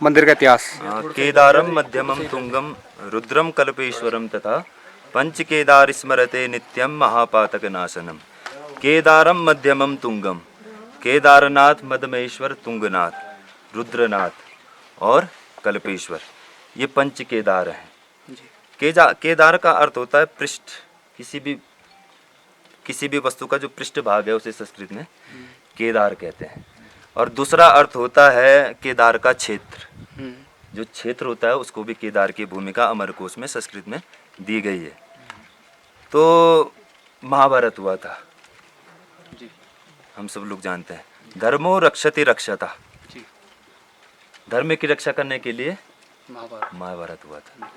मंदिर का इतिहास। केदारम मध्यमम तुंगम रुद्रम कल्पेश्वरम तथा पंच केदार स्मरते नित्यम महापातक नाशनम। केदारम मध्यमम तुंगम, केदारनाथ, मदमेश्वर, तुंगनाथ, रुद्रनाथ और कल्पेश्वर, ये पंच केदार हैं। केदार का अर्थ होता है पृष्ठ, किसी भी वस्तु का जो पृष्ठ भाग है उसे संस्कृत में केदार कहते हैं। और दूसरा अर्थ होता है केदार का क्षेत्र, जो क्षेत्र होता है उसको भी केदार की भूमिका अमरकोश में संस्कृत में दी गई है। तो महाभारत हुआ था, हम सब लोग जानते हैं। धर्मो रक्षति रक्षता, धर्म की रक्षा करने के लिए महाभारत हुआ था।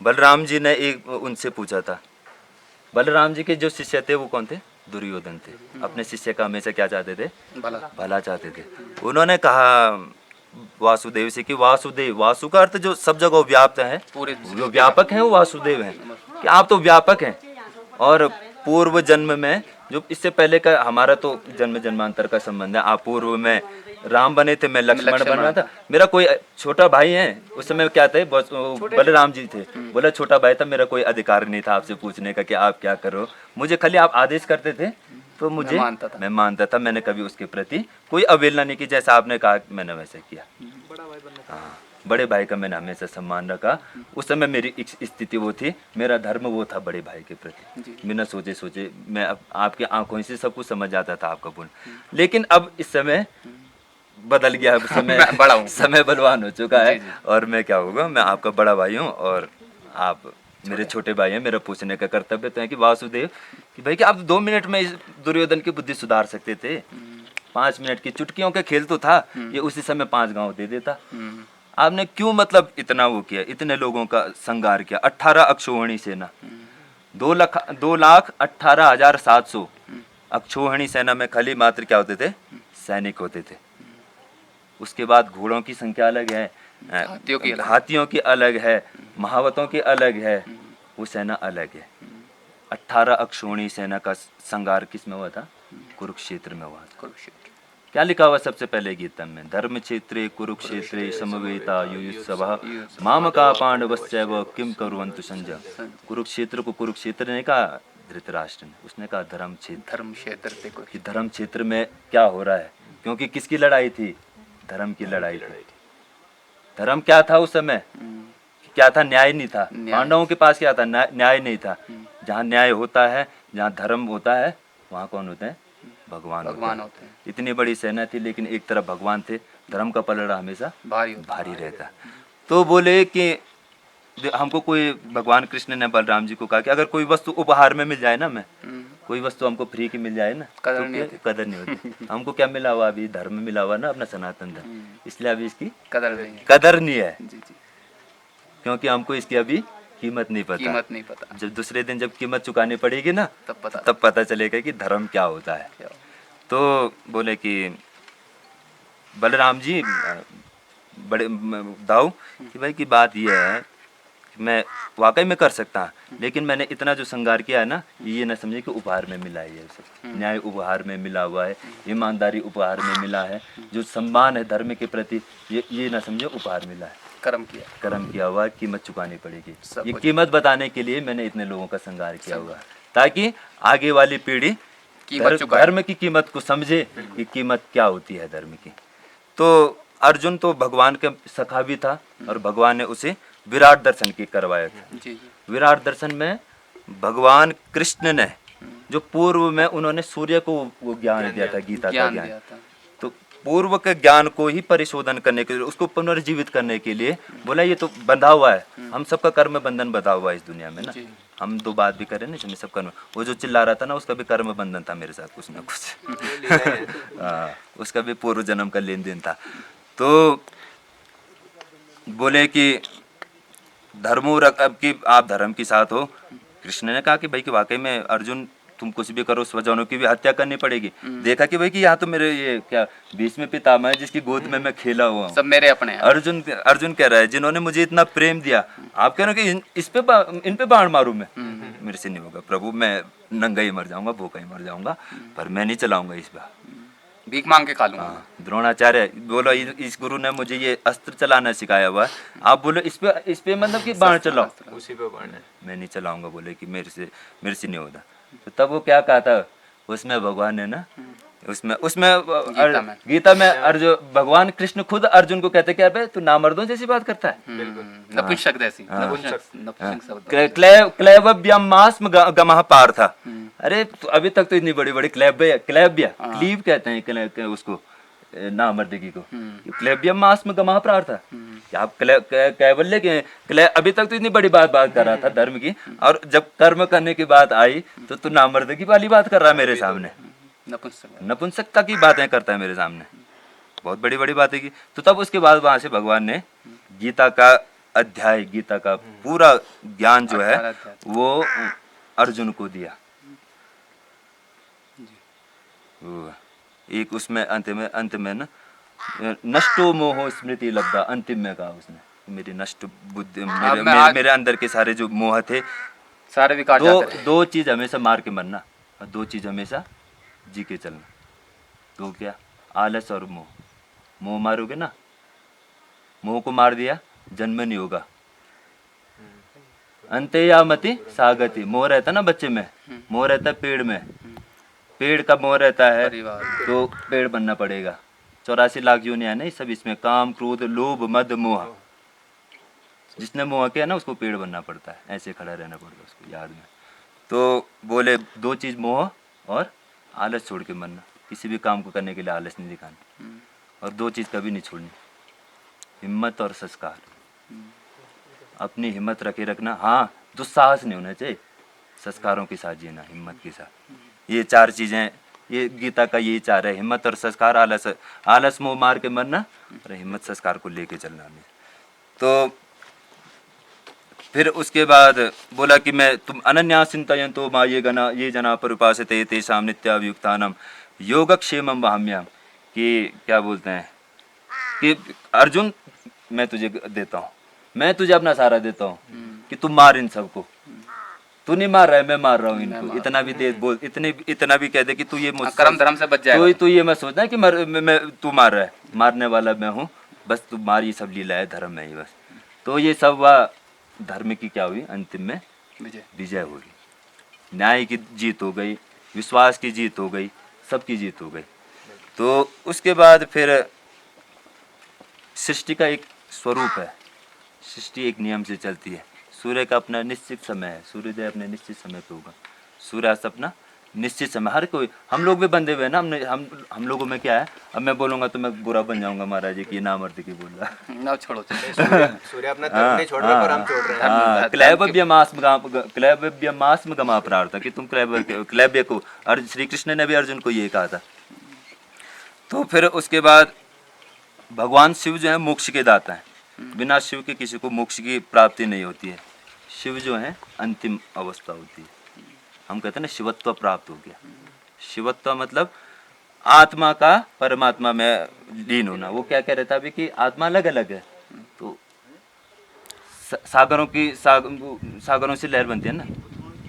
बलराम जी ने एक उनसे पूछा था, बलराम जी के जो शिष्य थे वो कौन थे? दुर्योधन थे। अपने शिष्य का हमेशा क्या चाहते थे? भला चाहते थे। उन्होंने कहा वासुदेव से कि वासुदेव, वासु का अर्थ जो सब जगह व्याप्त है, जो व्यापक है वो वासुदेव हैं, कि आप तो व्यापक हैं। और पूर्व जन्म में जो इससे पहले का हमारा तो जन्म जन्मांतर का संबंध है। आप पूर्व में राम बने थे, मैं लक्ष्मण बन रहा था। मेरा कोई छोटा भाई है, उस समय क्या थे? बलराम जी थे। बोला छोटा भाई था, मेरा कोई अधिकार नहीं था आपसे पूछने का कि आप क्या करो। मुझे खाली आप आदेश करते थे तो मुझे मैं मानता था। मैंने कभी उसके प्रति कोई अवहेलना नहीं की, जैसा आपने कहा मैंने वैसे किया। हाँ, बड़े भाई का मैंने हमेशा सम्मान रखा। उस समय मेरी स्थिति वो थी, मेरा धर्म वो था बड़े भाई के प्रति। बिना सोचे सोचे मैं आपके आंखों से सब कुछ समझ जाता था आपका गुण। लेकिन अब इस समय बदल गया, समय बड़ा हूँ, समय बलवान हो चुका है। और मैं क्या होगा, मैं आपका बड़ा भाई हूँ और आप मेरे छोटे भाई हैं। मेरा पूछने का कर्तव्य तो है कि वासुदेव, कि भाई कि आप 2 मिनट में इस दुर्योधन की बुद्धि सुधार सकते थे। 5 मिनट की चुटकियों का खेल तो था, ये उसी समय 5 गांव दे देता। आपने क्यों मतलब इतना वो किया, इतने लोगों का संहार किया। 18 अक्षौहिणी सेना, 2,18,700 अक्षौहिणी सेना में खाली मात्र क्या होते थे? सैनिक होते थे। उसके बाद घोड़ों की संख्या अलग है, हाथियों की अलग है, महावतों की अलग है, वो सेना अलग है। 18 अक्षौहिणी सेना का संहार किस में हुआ था? कुरुक्षेत्र में हुआ था। क्या लिखा हुआ सबसे पहले गीता में? धर्म क्षेत्रे कुरुक्षेत्रे समवेता युयुत्सवः मामका पांडवश्चैव किम कुर्वन्तु संजय। कुरुक्षेत्र को कुरुक्षेत्र ने कहा धृतराष्ट्र ने, उसने कहा धर्म क्षेत्र, कि धर्म क्षेत्र में क्या हो रहा है। क्योंकि किसकी लड़ाई थी? धर्म की लड़ाई थी। धर्म क्या था उस समय? क्या था? न्याय नहीं था। पांडवों के पास क्या था? न्याय नहीं था। जहाँ न्याय होता है, जहाँ धर्म होता है, वहाँ कौन होते हैं? भगवान होते हैं। इतनी बड़ी सेना थी, लेकिन एक तरफ भगवान थे। धर्म का पलड़ा हमेशा भारी रहता। तो बोले कि हमको कोई, भगवान कृष्ण ने बलराम जी को कहा कि अगर कोई वस्तु उपहार में मिल जाए ना, मैं कोई वस्तु हमको फ्री की मिल जाए ना, कदर नहीं होती। हमको क्या मिला हुआ? अभी धर्म मिला हुआ ना, अपना सनातन धर्म, इसलिए अभी इसकी कदर नहीं है। क्योंकि हमको इसकी अभी कीमत नहीं पता। जब दूसरे दिन जब कीमत चुकानी पड़ेगी ना, तब पता चलेगा कि धर्म क्या होता है। तो बोले कि बलराम जी बड़े दाऊ कि भाई की बात यह है, मैं वाकई में कर सकता, लेकिन मैंने इतना जो संहार किया है ना, ये ना समझे कि उपहार में मिला है। ये सब न्याय उपहार में मिला हुआ है, ईमानदारी उपहार में मिला है, जो सम्मान है धर्म के प्रति, ये ना समझे उपहार मिला है। कर्म किया हुआ, कीमत चुकानी पड़ेगी। ये कीमत बताने के लिए मैंने इतने लोगों का संहार किया हुआ है, ताकि आगे वाली पीढ़ी धर्म की कीमत को समझे कि कीमत क्या होती है धर्म की। तो अर्जुन तो भगवान के सखा भी था, और भगवान ने उसे विराट दर्शन की करवाया था। विराट दर्शन में भगवान कृष्ण ने जो पूर्व में उन्होंने सूर्य को वो ज्ञान दिया था, गीता का ज्ञान। तो पूर्व के ज्ञान को ही परिशोधन करने के लिए, उसको पुनर्जीवित करने के लिए बोला ये तो बंधा हुआ है, हम सबका कर्म बंधन बंधा हुआ है इस दुनिया में ना। हम दो बात भी करें ना, इसमें सब कर्म, वो जो चिल्ला रहा था ना, उसका भी कर्म बंधन था मेरे साथ कुछ ना कुछ। उसका भी पूर्व जन्म का लेन देन था। तो बोले कि धर्मो अब की आप धर्म के साथ हो। कृष्ण ने कहा कि भाई कि वाकई में अर्जुन तुम कुछ भी करो, स्वजनों की भी हत्या करनी पड़ेगी। देखा कि भाई कि यहाँ तो मेरे ये क्या भीष्म पितामह है, जिसकी गोद में मैं खेला हुआ हूँ, सब मेरे अपने हैं। अर्जुन कह रहा है जिन्होंने मुझे इतना प्रेम दिया, आप कह रहे हो कि इन पे बाण मारूं मैं? मेरे से नहीं होगा प्रभु, मैं नंगा ही मर जाऊंगा, भूखा ही मर जाऊंगा, पर मैं नहीं चलाऊंगा इस बार। भीख मांग के खा लूंगा। हाँ, द्रोणाचार्य बोलो इस गुरु ने मुझे ये अस्त्र चलाना सिखाया हुआ है, आप बोलो इस पे मतलब कि बाण चलाओ, उसी पे बाण है। मैं नहीं चलाऊंगा, बोले कि मेरे से नहीं होता। तो तब वो क्या कहा था उसमें भगवान ने ना, उसमें उसमें गीता में अर्जुन भगवान कृष्ण खुद अर्जुन को कहते क्या बे तू नामर्दों जैसी बात करता है। नपुंसक जैसी, नपुंसक शब्द। क्लैव्यमास्म गमः पार्थ। अरे अभी तक तो इतनी बड़ी बड़ी क्लैव्य क्लीव कहते हैं उसको नामर्दगी को, क्लैव्यमास्म गमः पार्थ। आप कैवल्य के अभी तक तो इतनी बड़ी बात कर रहा था धर्म की, और जब कर्म करने की बात आई तो तू नामर्दगी वाली बात कर रहा है मेरे सामने, नपुंसकता की बातें करता है मेरे सामने, बहुत बड़ी बड़ी बातें की। तो तब उसके बाद वहां से भगवान ने गीता का अध्याय, गीता का पूरा ज्ञान जो है वो अर्जुन को दिया। एक उसमें अंत में ना नष्टो मोहो स्मृति लब्धा, अंतिम में कहा उसने मेरी नष्ट बुद्धि, मेरे अंदर के सारे जो मोह थे सारे विकार जाते हैं। दो चीज हमेशा मार के मरना और दो चीज हमेशा जी के चलना। तो क्या, आलस और मोह। मोह मारोगे ना, मोह को मार दिया जन्म नहीं होगा। अंते या मति सागति, मोह रहता ना बच्चे में, मोह रहता पेड़ में, पेड़ का मोह रहता है तो पेड़ बनना पड़ेगा। 84 लाख जो है ना सब इसमें, काम क्रोध लोभ मद मोह, जिसने मोह किया ना उसको पेड़ बनना पड़ता है, ऐसे खड़ा रहना पड़ता है उसको याद में। तो बोले दो चीज मोह और आलस छोड़ के मरना, किसी भी काम को करने के लिए आलस नहीं दिखाना, और दो चीज कभी नहीं छोड़नी, हिम्मत और संस्कार। अपनी हिम्मत रखे रखना, हाँ दुस्साहस नहीं होना चाहिए, संस्कारों के साथ जीना, हिम्मत के साथ। ये चार चीजें, ये गीता का यही चार है, हिम्मत और संस्कार, आलस मोह मार के मरना और हिम्मत संस्कार को लेके चलना। तो फिर उसके बाद बोला कि मैं तुम अनन्या चिंतयन्तो मा ये जना पर उपासते तेषां नित्याभियुक्तानां योगक्षेमं वहाम्यहम्, कि क्या बोलते हैं कि अर्जुन मैं तुझे देता हूँ, मैं तुझे अपना सहारा देता हूँ कि तुम मार इन सबको, तू नहीं मार रहा है मैं मार रहा हूँ इनको, इतना भी दे बोल, इतना भी कह दे कि तू ये कर्म धर्म से बच जाएगा, तू ये मत सोचना कि तू मार रहा है, मारने वाला मैं हूँ, बस तू मार, ये सब लीला है धर्म में ही बस। तो ये सब वह धर्म की क्या हुई, अंतिम में विजय होगी, न्याय की जीत हो गई, विश्वास की जीत हो गई, सबकी जीत हो गई। तो उसके बाद फिर सृष्टि का एक स्वरूप है, सृष्टि एक नियम से चलती है, सूर्य का अपना निश्चित समय है, सूर्योदय अपने निश्चित समय पे होगा, सूर्यास्त अपना निश्चित समय, हर कोई, हम लोग भी बंधे हुए हैं ना, हम लोगों में क्या है, अब मैं बोलूंगा तो मैं बुरा बन जाऊंगा महाराज जी की नामर्द की बोल रहा ना छोड़ो सूर्य अपना धर्म नहीं छोड़ रहा पर हम छोड़ रहे हैं। क्लैव्यमास्म गमा प्रार्थ, कि तुम क्लैव्य को, और श्री कृष्ण ने भी अर्जुन को ये कहा था। तो फिर उसके बाद भगवान शिव जो है मोक्ष के दाता है, बिना शिव के किसी को मोक्ष की प्राप्ति नहीं होती है, शिव जो है अंतिम अवस्था होती है, हम कहते हैं ना शिवत्व प्राप्त हो गया। शिवत्व मतलब आत्मा का परमात्मा में लीन होना। वो क्या कह रहा था अभी कि आत्मा अलग अलग है, तो सागरों से लहर बनती है ना,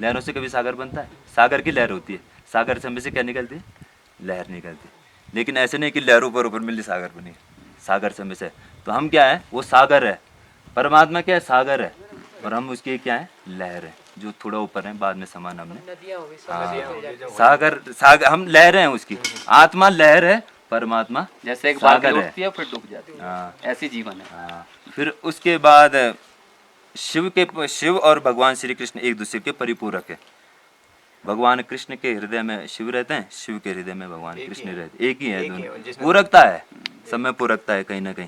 लहरों से कभी सागर बनता है, सागर की लहर होती है, सागर से हमें से क्या निकलती है, लहर निकलती है, लेकिन ऐसे नहीं कि लहरों पर ऊपर मिली सागर बनी, सागर से हमें से, तो हम क्या है, वो सागर है, परमात्मा क्या है, सागर है, और हम उसकी क्या है, लहर है, जो थोड़ा ऊपर है, बाद में समान हमने, सागर हम लहर हैं उसकी, आत्मा लहर है, परमात्मा जैसे एक सागर है फिर डूब जाती है, ऐसी जीवन है। फिर उसके बाद शिव और भगवान श्री कृष्ण एक दूसरे के परिपूरक है, भगवान कृष्ण के हृदय में शिव रहते हैं, शिव के हृदय में भगवान कृष्ण रहते, एक ही है, दोनों पूरकता है, सब में पूरकता है कहीं ना कहीं।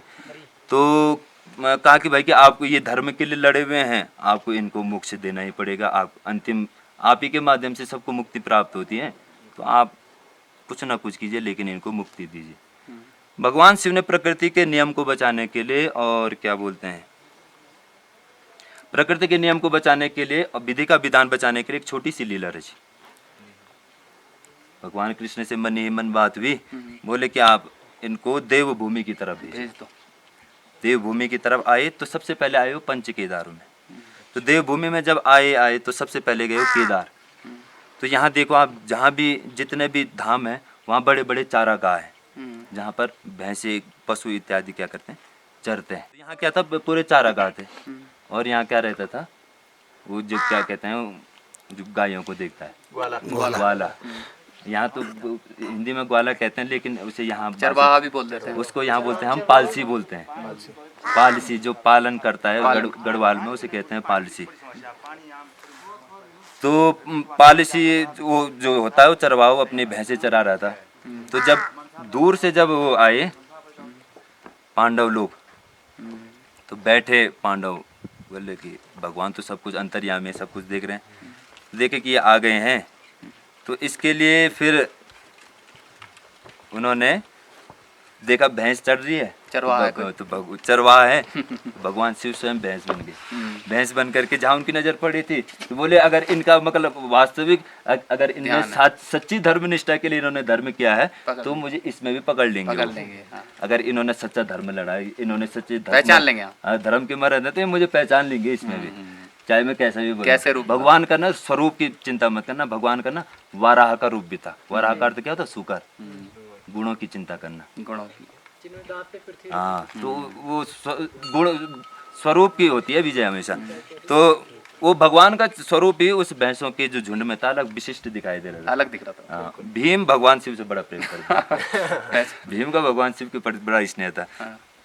तो कहा कि भाई कि आपको ये धर्म के लिए लड़े हुए हैं, आपको इनको मोक्ष देना ही पड़ेगा, आप अंतिम आप ही के माध्यम से सबको मुक्ति प्राप्त होती है, तो आप कुछ ना कुछ कीजिए लेकिन इनको मुक्ति दीजिए। भगवान शिव ने प्रकृति के नियम को बचाने के लिए, और क्या बोलते हैं, प्रकृति के नियम को बचाने के लिए और विधि का विधान बचाने के लिए एक छोटी सी लीला रची। भगवान कृष्ण से मन ही मन बात हुई, बोले कि आप इनको देवभूमि की तरफ भेज दो। देवभूमि की तरफ आए तो सबसे पहले आए वो पंच केदारों में, तो देवभूमि में जब आए तो सबसे पहले गए वो केदार। तो यहाँ देखो आप, जहाँ भी जितने भी धाम है वहाँ बड़े बड़े चारागाह है, जहाँ पर भैंसे पशु इत्यादि क्या करते हैं, चरते हैं। यहाँ क्या था, पूरे चारागाह थे, और यहाँ क्या रहता था, वो जो क्या कहते हैं, जो गायों को देखता है, ग्वाला। यहाँ तो हिंदी में ग्वाला कहते हैं, लेकिन उसे यहाँ चरवाहा भी बोल देते हैं। उसको यहाँ बोलते हैं हम पालसी बोलते हैं। पालसी जो पालन करता है गढ़वाल में, उसे कहते हैं पालसी। तो पालसी वो जो होता है, वो चरवाहा अपनी भैंसे चरा रहा था। तो जब दूर से जब वो आए पांडव लोग, तो बैठे पांडव, बोले कि भगवान तो सब कुछ अंतर्यामी है, सब कुछ देख रहे हैं, देखे कि ये आ गए हैं, तो इसके लिए फिर उन्होंने देखा भैंस चढ़ रही है, तो चरवाहा है, भगवान शिव स्वयं भैंस बन गए। भैंस बन करके जहाँ उनकी नजर पड़ी थी, तो बोले अगर इनका मतलब वास्तविक, अगर इनमें सच्ची धर्मनिष्ठा के लिए इन्होंने धर्म किया है, तो मुझे इसमें भी पकड़ लेंगे। हाँ। अगर इन्होंने सच्चा धर्म लड़ा, इन्होंने सच्चे पहचान लेंगे, धर्म के मर्द है, तो ये मुझे पहचान लेंगे इसमें भी, चाहे मैं कैसा भी कैसे रूप। भगवान का ना स्वरूप की चिंता मत करना, भगवान का ना वाराह का रूप भी था। वाराह का अर्थ क्या होता, सुकर, गुणों की चिंता करना, गुणों की। हाँ, तो वो गुण स्वरूप की होती है विजय हमेशा। तो वो भगवान का स्वरूप ही उस भैंसों के जो झुंड में था अलग विशिष्ट दिखाई दे रहा था, अलग दिख रहा था। हाँ, भीम भगवान शिव से बड़ा प्रेम करता था। भीम का भगवान शिव के प्रति बड़ा स्नेह था।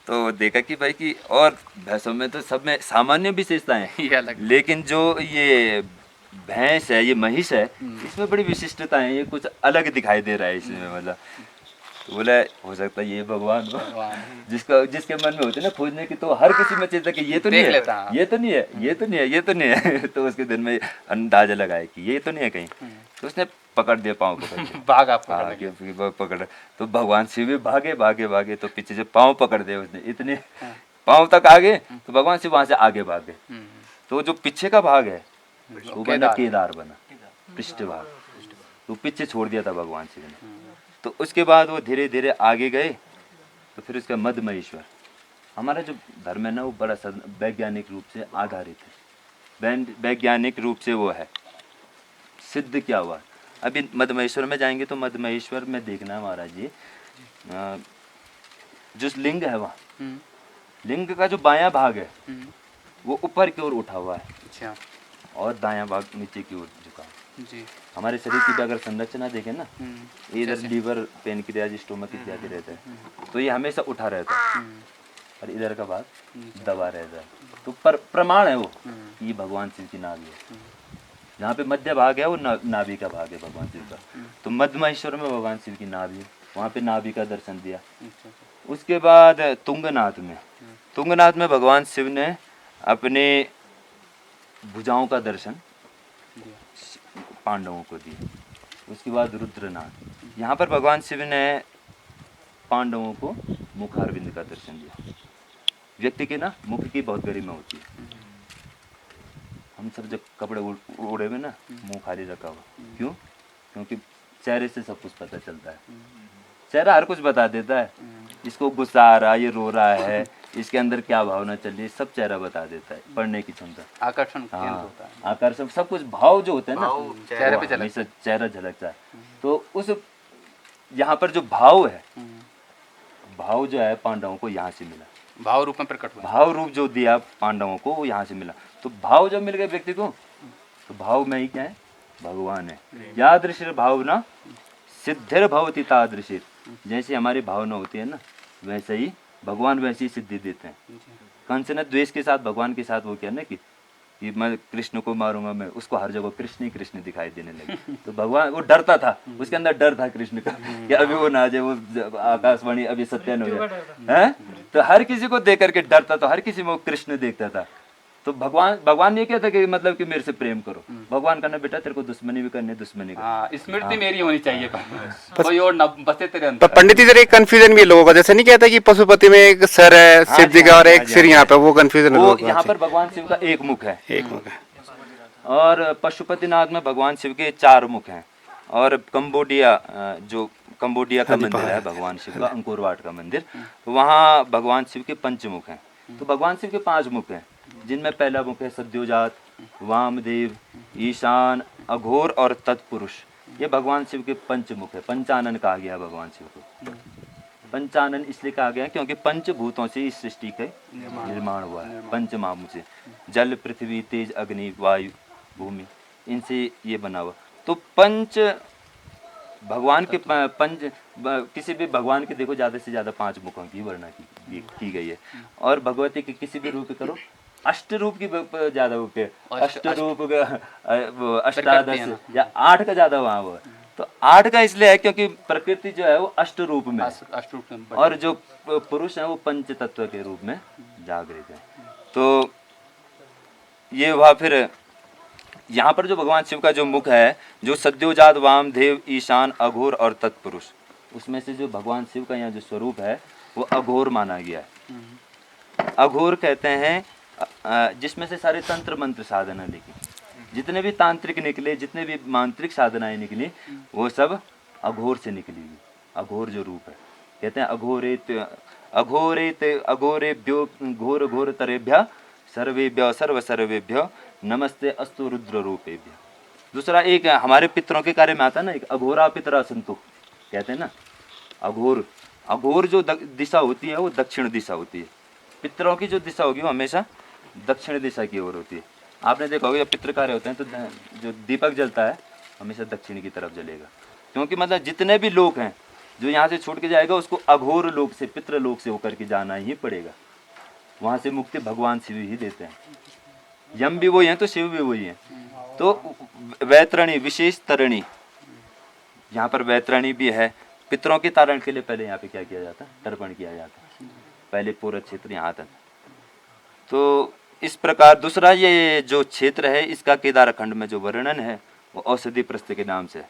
तो देखा कि भाई कि और भैंसों में तो सब में सामान्य विशेषताएं हैं, लेकिन जो ये भैंस है, ये महिष है, इसमें बड़ी विशिष्टता है, ये कुछ अलग दिखाई दे रहा है इसमें। मतलब तो बोला हो सकता है ये भगवान जिसके मन में होते ना खोजने की, तो हर किसी में चेता कि ये तो नहीं है, ये तो नहीं है, ये तो नहीं है, ये तो नहीं है। तो उसके दिन में अंदाजा लगाया कि ये तो नहीं है कहीं, तो उसने पकड़ दिया, पाँव पकड़। तो भगवान शिव भी भागे भागे भागे, तो पीछे से पाँव पकड़ दिए उसने, इतने पाँव तक आगे, तो भगवान शिव वहां से आगे भागे। तो जो पीछे का भाग है वो बना केदार बना, पृष्ठ भाग, तो पीछे छोड़ दिया था भगवान शिव ने। तो उसके बाद वो धीरे धीरे आगे गए, तो फिर उसका मद महेश्वर। हमारा जो धर्म है ना, वो बड़ा वैज्ञानिक रूप से आधारित है, वैज्ञानिक रूप से वो है, सिद्ध क्या हुआ। अभी मद महेश्वर में जाएंगे तो मद महेश्वर में देखना है महाराज जी, जो लिंग है वहाँ, लिंग का जो बायां भाग है वो ऊपर की ओर उठा हुआ है। अच्छा। और दायां भाग नीचे की ओर झुका जी। हमारे शरीर की भी अगर संरचना देखें ना, इधर लीवर, पेनक्रियाज, स्टोमक इत्यादि रहता है, तो ये हमेशा उठा रहता है, और इधर का भाग दबा रहता है। तो प्रमाण है वो, ये भगवान शिव की नाभि है। जहाँ पे मध्य भाग है वो नाभि का भाग है भगवान शिव का। तो मध्य महेश्वर में भगवान शिव की नाभि है, वहाँ पे नाभि का दर्शन दिया। उसके बाद तुंगनाथ में भगवान शिव ने अपने भुजाओं का दर्शन पांडवों को दिया। उसके बाद रुद्रनाथ, यहाँ पर भगवान शिव ने पांडवों को मुखारविंद का दर्शन दिया। व्यक्ति के ना मुख की बहुत गरिमा होती है। हम सब जब कपड़े ओढ़े हुए ना, मुंह खाली रखा हुआ, क्यों? क्योंकि चेहरे से सब कुछ पता चलता है। चेहरा हर कुछ बता देता है, इसको गुस्सा आ रहा है, ये रो रहा है, इसके अंदर क्या भावना चल रही है, सब चेहरा बता देता है। पढ़ने की क्षमता, आकर्षण केंद्र होता है, आकर्षण, सब कुछ भाव जो होते हैं ना चेहरे पे हमेशा चेहरा झलकता है। तो उस यहाँ पर जो भाव है, भाव जो है पांडवों को यहाँ से मिला, भाव रूप में प्रकट हुआ। भाव रूप जो दिया पांडवों को वो यहाँ से मिला। तो भाव जब मिल गए व्यक्ति को, तो भाव में ही क्या है, भगवान है। यादृशिर भावना सिद्धिर भवति तादृशिर, जैसे हमारी भावना होती है ना, वैसे ही भगवान वैसी ही सिद्धि देते हैं। कंस ने द्वेष के साथ भगवान के साथ वो किया ना कि मैं कृष्ण को मारूंगा, मैं उसको हर जगह कृष्ण ही कृष्ण दिखाई देने लगे। तो भगवान वो डरता था, उसके अंदर डर था कृष्ण का कि अभी वो ना जाए, वो आकाशवाणी अभी सत्य हो जाए। तो हर किसी को देख करके डरता था, हर किसी में वो कृष्ण देखता था। तो भगवान ये कहता कि मतलब कि मेरे से प्रेम करो। भगवान कहना बेटा तेरे को दुश्मनी भी करनी, दुश्मनी स्मृति मेरी होनी चाहिए, कोई और ना बसे तेरे अंदर। पंडित जी जरा एक कंफ्यूजन भी है लोगों का, जैसे नहीं कहता कि पशुपति में एक सर है शिव जी का और एक सिर यहाँ पे, वो कंफ्यूजन है। यहाँ पर भगवान शिव का एक मुख है, और पशुपतिनाथ में भगवान शिव के 4 मुख हैं। और कंबोडिया का मंदिर है भगवान शिव का, अंकोरवाट का मंदिर, वहाँ भगवान शिव के 5 मुख हैं। तो भगवान शिव के 5 मुख हैं, जिनमें पहला मुख है सद्योजात, वामदेव, ईशान, अघोर और तत्पुरुष। ये भगवान शिव के 5 मुख है, पंचानन कहा गया भगवान शिव को। पंचानन इसलिए कहा गया क्योंकि पंचभूतों से इस सृष्टि का निर्माण हुआ है। पंच महाभूत से, जल, पृथ्वी, तेज, अग्नि, वायु, भूमि, इनसे ये बना हुआ। तो पंच भगवान के किसी भी भगवान के देखो ज़्यादा से ज़्यादा 5 मुखों की वर्णना की गई है। और भगवती के किसी भी रूप करो, अष्ट रूप की ज़्यादा रूप है, अष्ट रूप वो अष्टादश या 8 का ज़्यादा वहाँ वो है। तो 8 का इसलिए है क्योंकि प्रकृति जो है वो अष्ट रूप में है, और जो पुरुष है वो पंच तत्व के रूप में जागृत है। तो ये हुआ। फिर यहाँ पर जो भगवान शिव का जो मुख है, जो सद्योजात, वामदेव, ईशान, अघोर और तत्पुरुष, उसमें से जो भगवान शिव का यहाँ जो स्वरूप है वो अघोर माना गया है। अघोर कहते हैं जिसमें से सारे तंत्र मंत्र साधना लिखी, जितने भी तांत्रिक निकले, जितने भी मांत्रिक साधनाएं निकली, वो सब अघोर से निकली हुई। अघोर जो रूप है, कहते हैं अघोरेभ्यो घोर घोर तरेभ्य सर्वेभ्य सर्व सर्वेभ्य नमस्ते अस्तु रुद्र रूपेभ्य। दूसरा एक हमारे पितरों के कार्य में आता है ना, एक अघोरा पितरा संतु कहते हैं ना। अघोर जो दिशा होती है वो दक्षिण दिशा होती है। पितरों की जो दिशा होगी वो हमेशा दक्षिण दिशा की ओर होती है। आपने देखा होगा जब पितृ कार्य होते हैं तो जो दीपक जलता है हमेशा दक्षिण की तरफ जलेगा, क्योंकि मतलब जितने भी लोग हैं जो यहाँ से छूट के जाएगा उसको अघोर लोक से, पितृ लोक से होकर के जाना ही पड़ेगा। वहाँ से मुक्ति भगवान शिव ही देते हैं। यम भी वही हैं तो शिव भी वही हैं। तो वैतरणी, विशेष तरणी, यहाँ पर वैतरणी भी है। पितरों के तारण के लिए पहले यहाँ पे क्या किया जाता है, तर्पण किया जाता है, पहले पूरा क्षेत्र यहाँ तक। तो इस प्रकार दूसरा ये जो क्षेत्र है इसका केदारखंड में जो वर्णन है वो औषधि प्रस्थ के नाम से।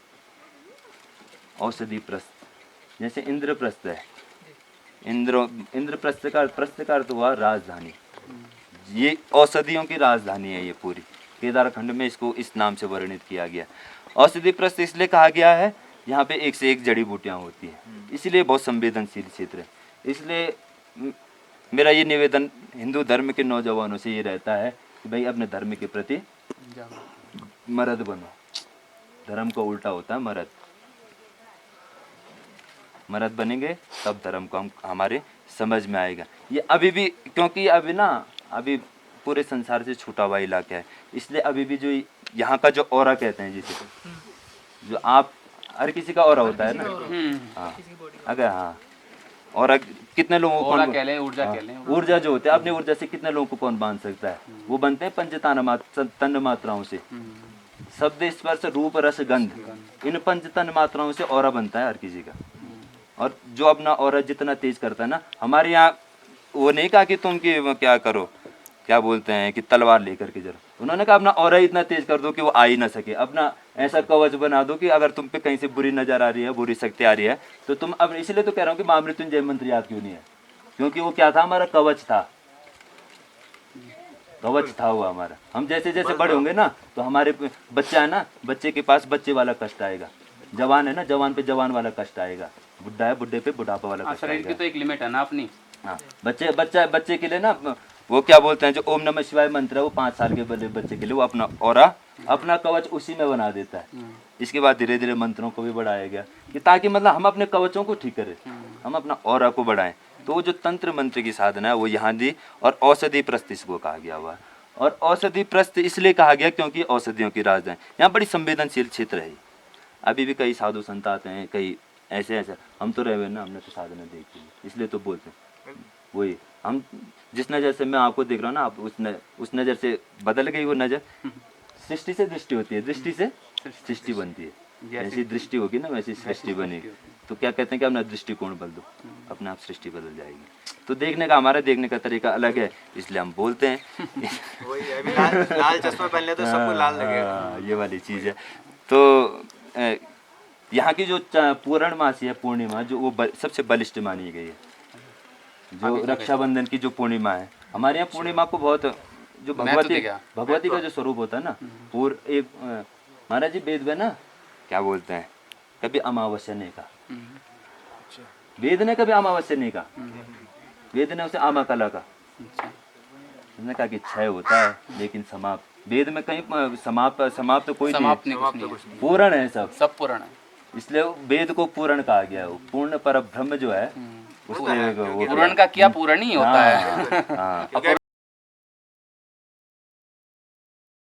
औषधि प्रस्थ जैसे इंद्रप्रस्थ है, इंद्रप्रस्थ का अर्थ हुआ राजधानी। ये औषधियों की राजधानी है ये पूरी। केदारखंड में इसको इस नाम से वर्णित किया गया। औषधि प्रस्थ इसलिए कहा गया है यहाँ पे एक से एक जड़ी बूटियाँ होती हैं, इसलिए बहुत संवेदनशील क्षेत्र है। इसलिए मेरा ये निवेदन हिंदू धर्म के नौजवानों से ये रहता है कि भाई अपने धर्म के प्रति मर्द बनो। धर्म का उल्टा होता है मर्द। मर्द बनेंगे तब धर्म को हमारे समझ में आएगा। ये अभी भी, क्योंकि अभी पूरे संसार से छूटा हुआ इलाका है, इसलिए अभी भी जो यहाँ का जो ऑरा कहते हैं, जिसे जो आप हर किसी का ऑरा होता है ना, हाँ अगर हाँ और कितने लोगों को ऊर्जा जो होती है, अपनी ऊर्जा से कितने लोगों को कौन बांध सकता है? वो बनते हैं पंच तन मात्राओं से, शब्द, स्पर्श, रूप, रस, गंध, इन पंच तन मात्राओं से ऑरा बनता है हर किसी का। और जो अपना ऑरा जितना तेज करता है ना, हमारे यहाँ वो नहीं कहा कि तुम कि क्या करो, क्या बोलते हैं कि तलवार लेकर के जरा, उन्होंने कहा अपना ऑरा इतना तेज कर दो कि वो आ ही ना सके। अपना ऐसा कवच बना दो कि अगर तुम पे कहीं से बुरी नजर आ रही है, बुरी शक्ति आ रही है, तो तुम अब, इसलिए तो कह रहा हूँ कि महामृत्युंजय मंत्र याद क्यों नहीं है, क्योंकि वो क्या था, हमारा कवच था। कवच था वो हमारा। हम जैसे जैसे बड़े होंगे ना, तो हमारे बच्चा है ना, बच्चे के पास बच्चे वाला कष्ट आएगा, जवान है ना, जवान पे जवान वाला कष्ट आएगा, बुढ़ा है बुढ़े पे बुढ़ापा वाला कष्ट आएगा। तो एक लिमिट है ना अपनी। हाँ, बच्चे के लिए ना वो क्या बोलते हैं, जो ओम नमः शिवाय मंत्र है, वो 5 साल के बच्चे के लिए वो अपना ऑरा, अपना कवच उसी में बना देता है। इसके बाद धीरे धीरे मंत्रों को भी बढ़ाया गया कि ताकि मतलब हम अपने कवचों को ठीक करें, हम अपना ऑरा को बढ़ाएं। तो वो जो तंत्र मंत्र की साधना है वो यहाँ दी, और औषधि प्रस्थ इसको कहा गया हुआ। और औषधि प्रस्थ इसलिए कहा गया क्योंकि औषधियों की राजधानी, यहाँ बड़ी संवेदनशील क्षेत्र है। अभी भी कई साधु संत आते हैं, कई ऐसे हम तो रहे ना, हमने तो साधना देखी, इसलिए तो बोलते हैं। वही हम जिस नज़र से मैं आपको देख रहा हूँ ना, आप उस नज़र से बदल गई वो नज़र। सृष्टि से दृष्टि होती है, दृष्टि से सृष्टि बनती है। जैसी दृष्टि होगी ना वैसी सृष्टि बनेगी। तो क्या कहते हैं कि अपना दृष्टिकोण बदल दो, अपने आप सृष्टि बदल जाएगी। तो देखने का, हमारा देखने का तरीका अलग है, इसलिए हम बोलते हैं। वही अभी लाल चश्मा पहन ले तो सबको लाल लगेगा, ये वाली चीज़ है। तो यहाँ की जो पूर्णमासी है, पूर्णिमा, जो वो सबसे बलिष्ठ मानी गई है। जो रक्षाबंधन की जो पूर्णिमा है, हमारे यहाँ पूर्णिमा को बहुत, जो भगवती का जो स्वरूप होता है ना, एक महाराज जी वेद में ना क्या बोलते हैं, कभी अमावस्या नहीं कहा, वेद ने कभी अमावस्या नहीं कहा, वेद ने उसे आमा कला का, उसने कहा कि क्षय होता है लेकिन समाप्त, वेद में कहीं समाप्त तो कोई नहीं, पूर्ण है, सब पूर्ण है। इसलिए वेद को पूर्ण कहा गया है। पूर्ण पर ब्रह्म जो है उसने वो पूरण का किया पूरण ही होता है। हाँ अपूर्ण